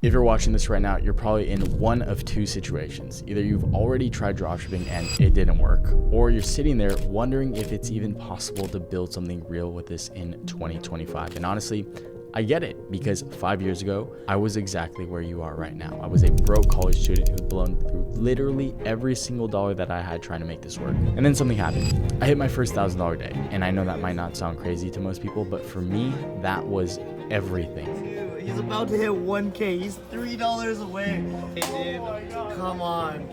If you're watching this right now, you're probably in one of two situations. Either you've already tried dropshipping and it didn't work, or you're sitting there wondering if it's even possible to build something real with this in 2025. And honestly, I get it, because 5 years ago, I was exactly where you are right now. I was a broke college student who'd blown through literally every single dollar that I had trying to make this work. And then something happened. I hit my first $1,000 day. And I know that might not sound crazy to most people, but for me, that was everything. He's about to hit 1K. He's $3 away. Hey, dude, come on.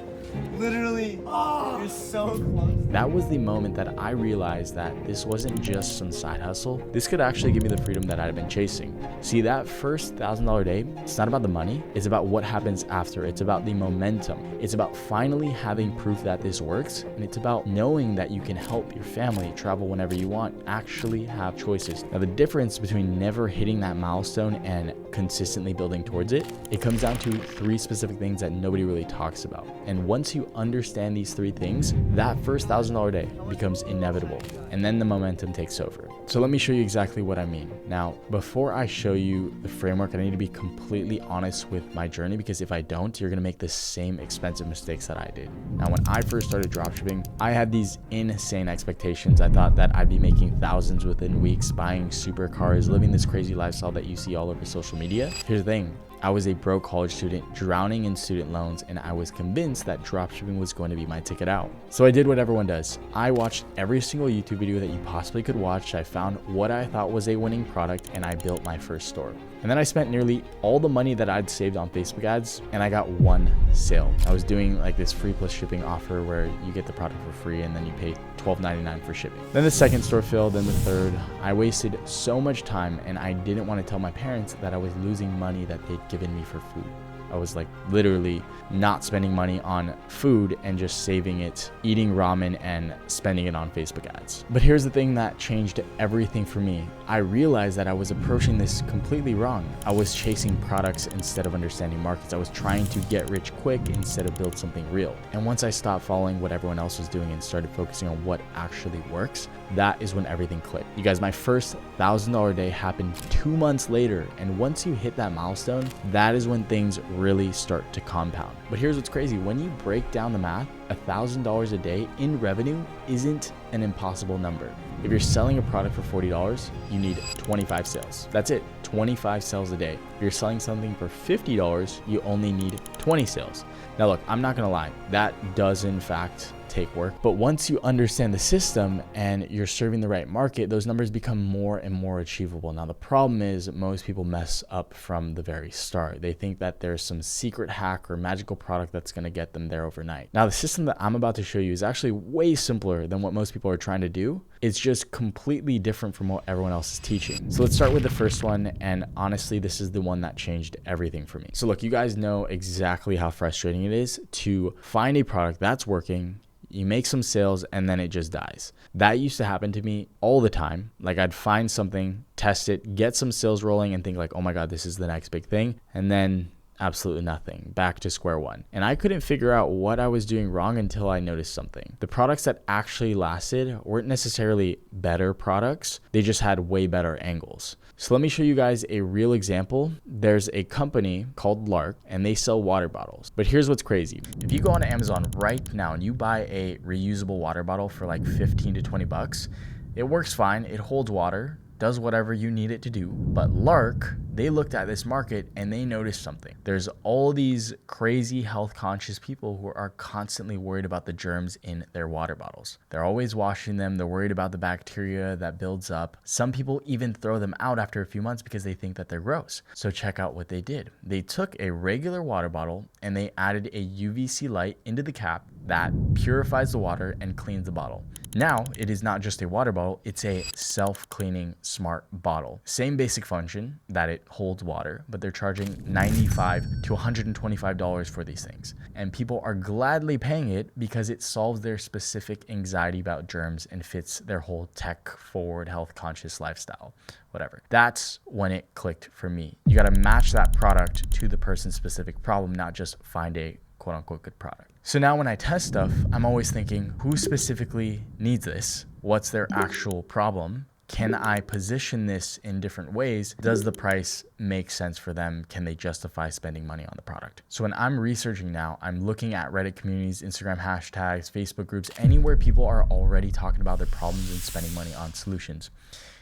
Literally, you're so close. That was the moment that I realized that this wasn't just some side hustle. This could actually give me the freedom that I'd been chasing. See, that first $1,000 day, it's not about the money. It's about what happens after. It's about the momentum. It's about finally having proof that this works. And it's about knowing that you can help your family travel whenever you want, actually have choices. Now, the difference between never hitting that milestone and consistently building towards it, it comes down to 3 specific things that nobody really talks about. And once you understand these 3 things, that first $1,000 day becomes inevitable, and then the momentum takes over. So let me show you exactly what I mean. Now, before I show you the framework, I need to be completely honest with my journey, because if I don't, you're gonna make the same expensive mistakes that I did. Now, when I first started dropshipping, I had these insane expectations. I thought that I'd be making thousands within weeks, buying supercars, living this crazy lifestyle that you see all over social media. Here's the thing. I was a broke college student drowning in student loans, and I was convinced that dropshipping was going to be my ticket out. So I did what everyone does. I watched every single YouTube video that you possibly could watch. I found what I thought was a winning product, and I built my first store. And then I spent nearly all the money that I'd saved on Facebook ads, and I got 1 sale. I was doing like this free plus shipping offer where you get the product for free and then you pay $12.99 for shipping. Then the second store failed, then the third. I wasted so much time, and I didn't want to tell my parents that I was losing money that they'd given me for food. I was like literally not spending money on food and just saving it, eating ramen and spending it on Facebook ads. But here's the thing that changed everything for me. I realized that I was approaching this completely wrong. I was chasing products instead of understanding markets. I was trying to get rich quick instead of build something real. And once I stopped following what everyone else was doing and started focusing on what actually works, that is when everything clicked. You guys, my first $1,000 day happened 2 months later. And once you hit that milestone, that is when things really start to compound. But here's what's crazy. When you break down the math, $1,000 a day in revenue isn't an impossible number. If you're selling a product for $40, you need 25 sales. That's it, 25 sales a day. If you're selling something for $50, you only need 20 sales. Now look, I'm not gonna lie, that does in fact take work. But once you understand the system and you're serving the right market, those numbers become more and more achievable. Now, the problem is most people mess up from the very start. They think that there's some secret hack or magical product that's going to get them there overnight. Now, the system that I'm about to show you is actually way simpler than what most people are trying to do. It's just completely different from what everyone else is teaching. So let's start with the first one. And honestly, this is the one that changed everything for me. So look, you guys know exactly how frustrating it is to find a product that's working, you make some sales, and then it just dies. That used to happen to me all the time. Like, I'd find something, test it, get some sales rolling, and think like, oh my God, this is the next big thing. And then absolutely nothing, back to square one. And I couldn't figure out what I was doing wrong until I noticed something. The products that actually lasted weren't necessarily better products. They just had way better angles. So let me show you guys a real example. There's a company called Lark, and they sell water bottles. But here's what's crazy. If you go on Amazon right now and you buy a reusable water bottle for like 15 to 20 bucks, it works fine. It holds water, does whatever you need it to do. But Lark, they looked at this market and they noticed something. There's all these crazy health conscious people who are constantly worried about the germs in their water bottles. They're always washing them. They're worried about the bacteria that builds up. Some people even throw them out after a few months because they think that they're gross. So check out what they did. They took a regular water bottle and they added a UVC light into the cap that purifies the water and cleans the bottle. Now, it is not just a water bottle, it's a self-cleaning smart bottle. Same basic function, that it holds water, but they're charging $95 to $125 for these things. And people are gladly paying it because it solves their specific anxiety about germs and fits their whole tech-forward, health-conscious lifestyle, whatever. That's when it clicked for me. You gotta match that product to the person's specific problem, not just find a quote unquote good product. So now when I test stuff, I'm always thinking, who specifically needs this? What's their actual problem? Can I position this in different ways? Does the price make sense for them? Can they justify spending money on the product? So when I'm researching now, I'm looking at Reddit communities, Instagram hashtags, Facebook groups, anywhere people are already talking about their problems and spending money on solutions.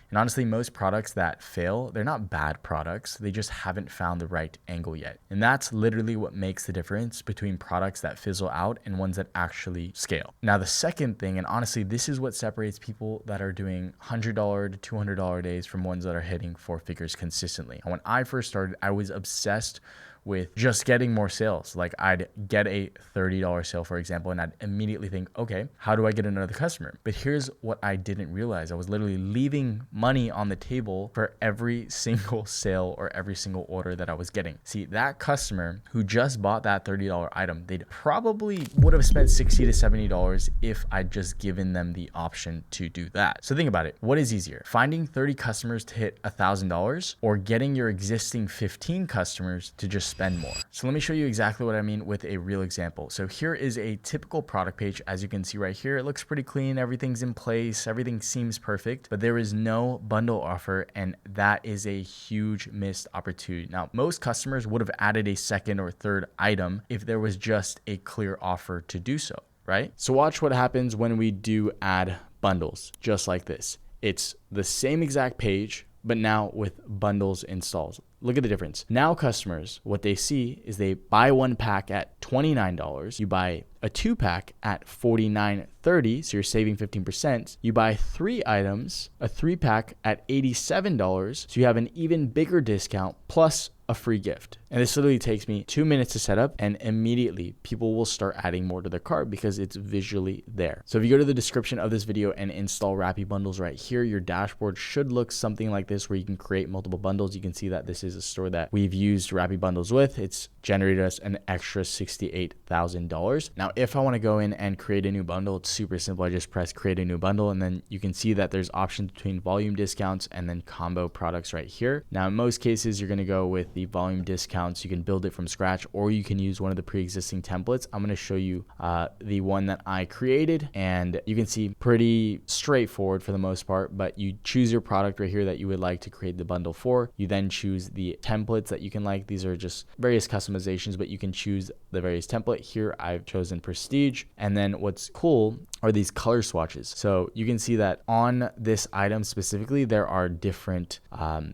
And honestly, most products that fail, they're not bad products. They just haven't found the right angle yet. And that's literally what makes the difference between products that fizzle out and ones that actually scale. Now, the second thing, and honestly, this is what separates people that are doing $100 to $200 days from ones that are hitting 4 figures consistently. And when I first started, I was obsessed with just getting more sales. Like I'd get a $30 sale, for example, and I'd immediately think, okay, how do I get another customer? But here's what I didn't realize. I was literally leaving money on the table for every single sale or every single order that I was getting. See, that customer who just bought that $30 item, they probably would have spent $60 to $70 if I'd just given them the option to do that. So think about it. What is easier? Finding 30 customers to hit $1,000 or getting your existing 15 customers to just spend more? So let me show you exactly what I mean with a real example. So here is a typical product page. As you can see right here, it looks pretty clean. Everything's in place. Everything seems perfect, but there is no bundle offer. And that is a huge missed opportunity. Now, most customers would have added a second or third item if there was just a clear offer to do so, right? So watch what happens when we do add bundles, just like this. It's the same exact page, but now with bundles installs. Look at the difference. Now customers, what they see is they buy 1 pack at $29. You buy a 2-pack at $49.30, so you're saving 15%. You buy 3 items, a 3-pack at $87, so you have an even bigger discount plus a free gift. And this literally takes me 2 minutes to set up, and immediately people will start adding more to their cart because it's visually there. So if you go to the description of this video and install Rappi bundles right here, your dashboard should look something like this, where you can create multiple bundles. You can see that this is a store that we've used Rappi bundles with. It's generated us an extra $68,000. Now, if I want to go in and create a new bundle, it's super simple. I just press create a new bundle, and then you can see that there's options between volume discounts and then combo products right here. Now, in most cases, you're going to go with the volume discounts. You can build it from scratch, or you can use one of the pre-existing templates. I'm going to show you the one that I created, and you can see pretty straightforward for the most part, but you choose your product right here that you would like to create the bundle for. You then choose the templates that you can like. These are just various customizations, but you can choose the various template. Here I've chosen Prestige, and then what's cool are these color swatches. So you can see that on this item specifically, there are different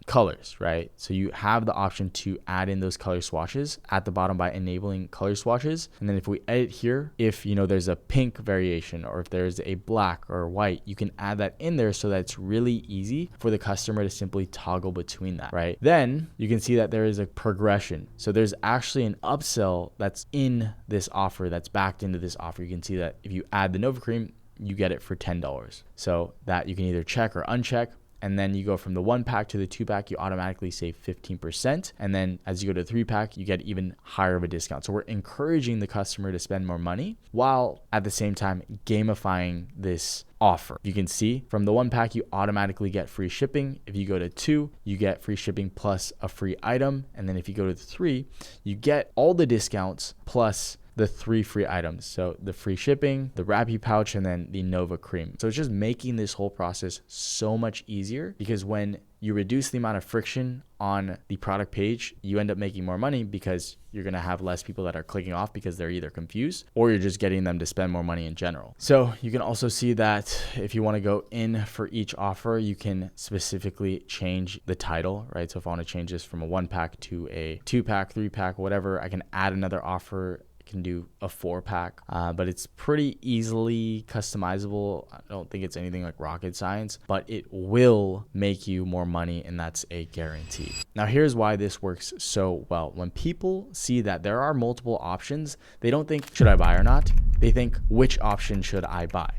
colors, right? So you have the option to add in those color swatches at the bottom by enabling color swatches. And then if we edit here, if there's a pink variation, or if there's a black or white, you can add that in there so that it's really easy for the customer to simply toggle between that, right? Then you can see that there is a progression. So there's actually an upsell that's in this offer, that's backed into this offer. You can see that if you add the Nova Cream, you get it for $10. So that you can either check or uncheck. And then you go from the 1-pack to the 2-pack, you automatically save 15%. And then as you go to the 3-pack, you get even higher of a discount. So we're encouraging the customer to spend more money while at the same time gamifying this offer. You can see from the 1-pack, you automatically get free shipping. If you go to 2, you get free shipping plus a free item. And then if you go to the 3, you get all the discounts plus the 3 free items. So the free shipping, the Rappi pouch, and then the Nova Cream. So it's just making this whole process so much easier, because when you reduce the amount of friction on the product page, you end up making more money because you're going to have less people that are clicking off because they're either confused, or you're just getting them to spend more money in general. So you can also see that if you want to go in for each offer, you can specifically change the title, right? So if I want to change this from a 1-pack to a 2-pack, 3-pack, whatever, I can add another offer. Can do a 4-pack, but it's pretty easily customizable. I don't think it's anything like rocket science, but it will make you more money, and that's a guarantee. Now, here's why this works so well. When people see that there are multiple options, they don't think, should I buy or not? They think, which option should I buy?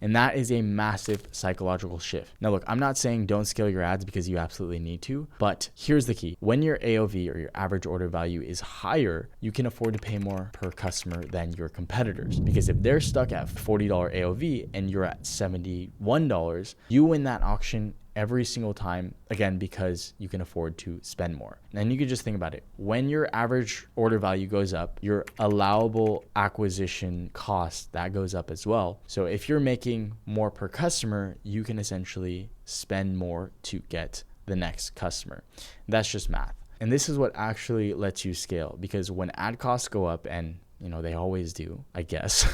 And that is a massive psychological shift. Now, look, I'm not saying don't scale your ads, because you absolutely need to, but here's the key. When your AOV, or your average order value, is higher, you can afford to pay more per customer than your competitors. Because if they're stuck at $40 AOV and you're at $71, you win that auction every single time, again, because you can afford to spend more. And you can just think about it. When your average order value goes up, your allowable acquisition cost, that goes up as well. So if you're making more per customer, you can essentially spend more to get the next customer. That's just math. And this is what actually lets you scale, because when ad costs go up, and they always do, I guess,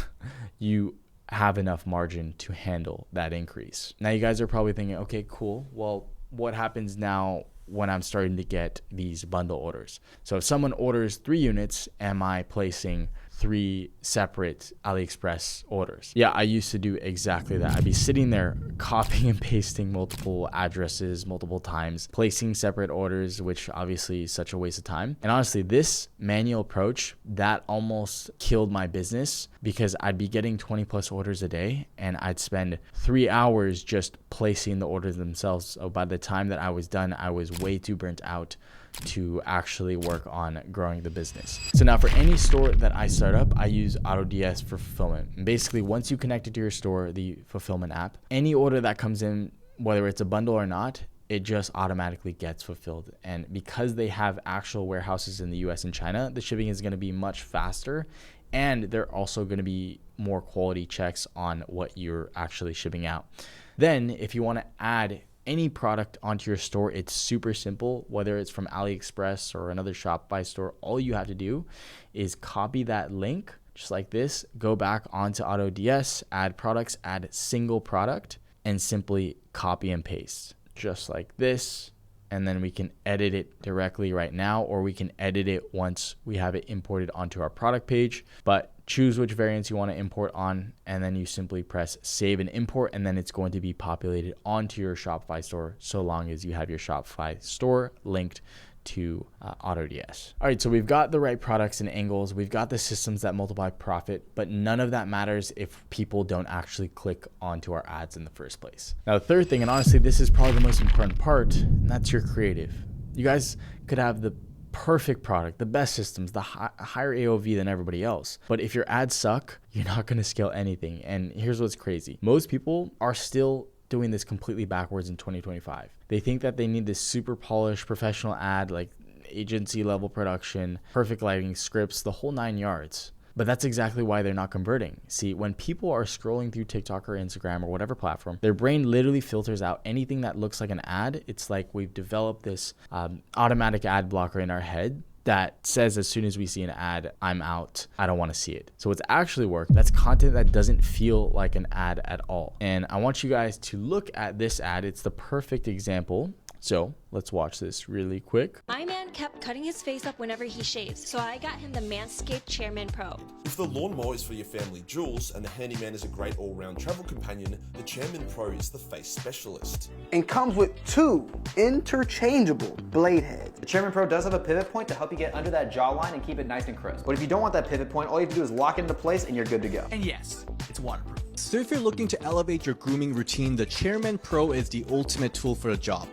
you have enough margin to handle that increase. Now you guys are probably thinking, okay, cool. Well, what happens now when I'm starting to get these bundle orders? So if someone orders 3 units, am I placing 3 separate AliExpress orders? Yeah, I used to do exactly that. I'd be sitting there copying and pasting multiple addresses multiple times, placing separate orders, which obviously is such a waste of time. And honestly, this manual approach, that almost killed my business, because I'd be getting 20 plus orders a day and I'd spend 3 hours just placing the orders themselves. So by the time that I was done, I was way too burnt out to actually work on growing the business. So now for any store that I start up, I use Autods for fulfillment. And basically, once you connect it to your store, the fulfillment app, any order that comes in, whether it's a bundle or not, it just automatically gets fulfilled. And because they have actual warehouses in the US and China, the shipping is going to be much faster. And they're also going to be more quality checks on what you're actually shipping out. Then if you want to add any product onto your store, it's super simple. Whether it's from AliExpress or another Shopify store, all you have to do is copy that link just like this, go back onto Autods, add products, add single product, and simply copy and paste just like this. And then we can edit it directly right now, or we can edit it once we have it imported onto our product page. But choose which variants you want to import on, and then you simply press save and import, and then it's going to be populated onto your Shopify store, so long as you have your Shopify store linked to Autods. All right, so we've got the right products and angles, we've got the systems that multiply profit, but none of that matters if people don't actually click onto our ads in the first place. Now, the third thing, and honestly, this is probably the most important part, and that's your creative. You guys could have the perfect product, the best systems, the higher AOV than everybody else. But if your ads suck, you're not going to scale anything. And here's what's crazy. Most people are still doing this completely backwards in 2025. They think that they need this super polished professional ad, like agency level production, perfect lighting, scripts, the whole 9 yards. But that's exactly why they're not converting. See, when people are scrolling through TikTok or Instagram or whatever platform, their brain literally filters out anything that looks like an ad. It's like we've developed this automatic ad blocker in our head that says as soon as we see an ad, I'm out, I don't want to see it. So what's actually worked, that's content that doesn't feel like an ad at all. And I want you guys to look at this ad. It's the perfect example. So let's watch this really quick. My man kept cutting his face up whenever he shaves, so I got him the Manscaped Chairman Pro. If the lawnmower is for your family jewels and the handyman is a great all-round travel companion, the Chairman Pro is the face specialist. And comes with 2 interchangeable blade heads. The Chairman Pro does have a pivot point to help you get under that jawline and keep it nice and crisp. But if you don't want that pivot point, all you have to do is lock it into place and you're good to go. And yes, it's waterproof. So if you're looking to elevate your grooming routine, the Chairman Pro is the ultimate tool for the job.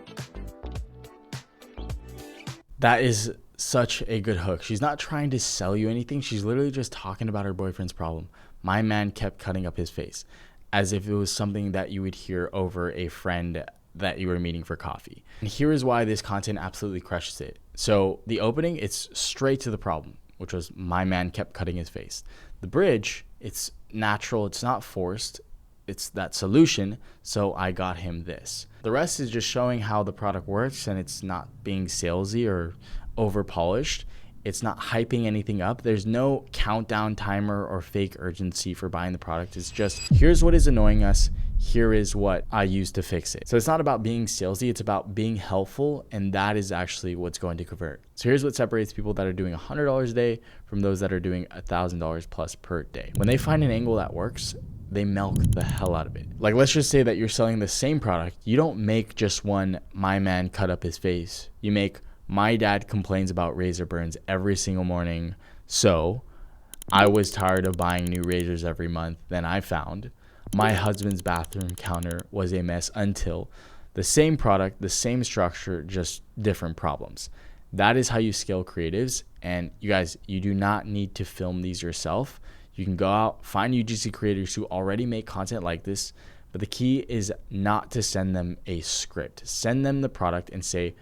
That is such a good hook. She's not trying to sell you anything. She's literally just talking about her boyfriend's problem. My man kept cutting up his face, as if it was something that you would hear over a friend that you were meeting for coffee. And here is why this content absolutely crushes it. So the opening, it's straight to the problem, which was my man kept cutting his face. The bridge, it's natural, it's not forced. It's that solution, so I got him this. The rest is just showing how the product works, and it's not being salesy or over polished. It's not hyping anything up. There's no countdown timer or fake urgency for buying the product. It's just, here's what is annoying us. Here is what I use to fix it. So it's not about being salesy. It's about being helpful. And that is actually what's going to convert. So here's what separates people that are doing $100 a day from those that are doing $1,000 plus per day. When they find an angle that works, they milk the hell out of it. Like, let's just say that you're selling the same product. You don't make just one, my man cut up his face. You make, my dad complains about razor burns every single morning. So I was tired of buying new razors every month. Then I found my husband's bathroom counter was a mess until. The same product, the same structure, just different problems. That is how you scale creatives. And you guys, you do not need to film these yourself. You can go out, find UGC creators who already make content like this, But the key is not to send them a script. Send them the product and say,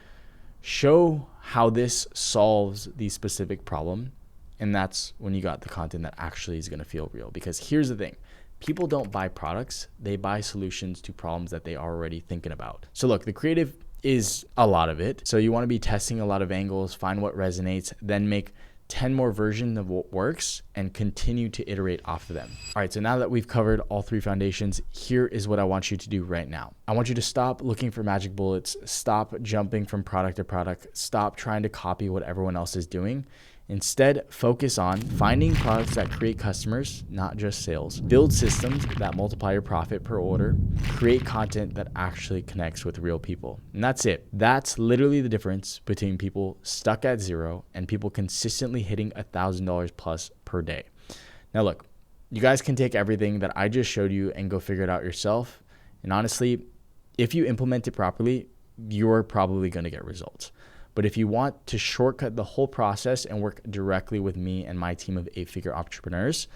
show how this solves the specific problem. And that's when you got the content that actually is going to feel real. Because here's the thing. People don't buy products. They buy solutions to problems that they are already thinking about. So look, the creative is a lot of it. So you want to be testing a lot of angles, find what resonates, then make 10 more versions of what works and continue to iterate off of them. All right, so now that we've covered all 3 foundations, here is what I want you to do right now. I want you to stop looking for magic bullets, stop jumping from product to product, stop trying to copy what everyone else is doing. Instead, focus on finding products that create customers, not just sales. Build systems that multiply your profit per order. Create content that actually connects with real people. And that's it. That's literally the difference between people stuck at 0 and people consistently hitting $1,000 plus per day. Now look, you guys can take everything that I just showed you and go figure it out yourself. And honestly, if you implement it properly, you're probably going to get results. But if you want to shortcut the whole process and work directly with me and my team of 8-figure entrepreneurs,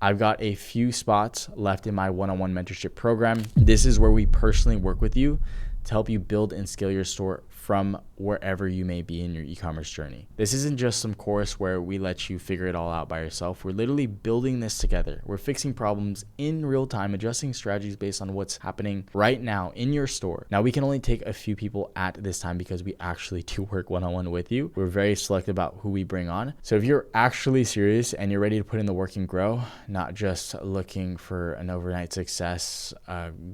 I've got a few spots left in my one-on-one mentorship program. This is where we personally work with you to help you build and scale your store from wherever you may be in your e-commerce journey. This isn't just some course where we let you figure it all out by yourself. We're literally building this together. We're fixing problems in real time, adjusting strategies based on what's happening right now in your store. Now, we can only take a few people at this time because we actually do work one-on-one with you. We're very selective about who we bring on. So if you're actually serious and you're ready to put in the work and grow, not just looking for an overnight success,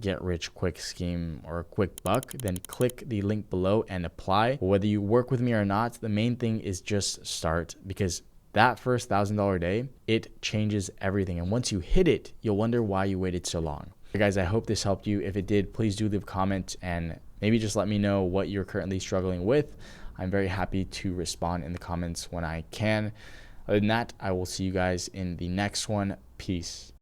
get rich quick scheme or a quick buck, then click the link below and apply. Whether you work with me or not, the main thing is just start, because that first $1,000 day, it changes everything. And once you hit it, you'll wonder why you waited so long. Hey guys, I hope this helped you. If it did, please do leave a comment and maybe just let me know what you're currently struggling with. I'm very happy to respond in the comments when I can. Other than that, I will see you guys in the next one. Peace.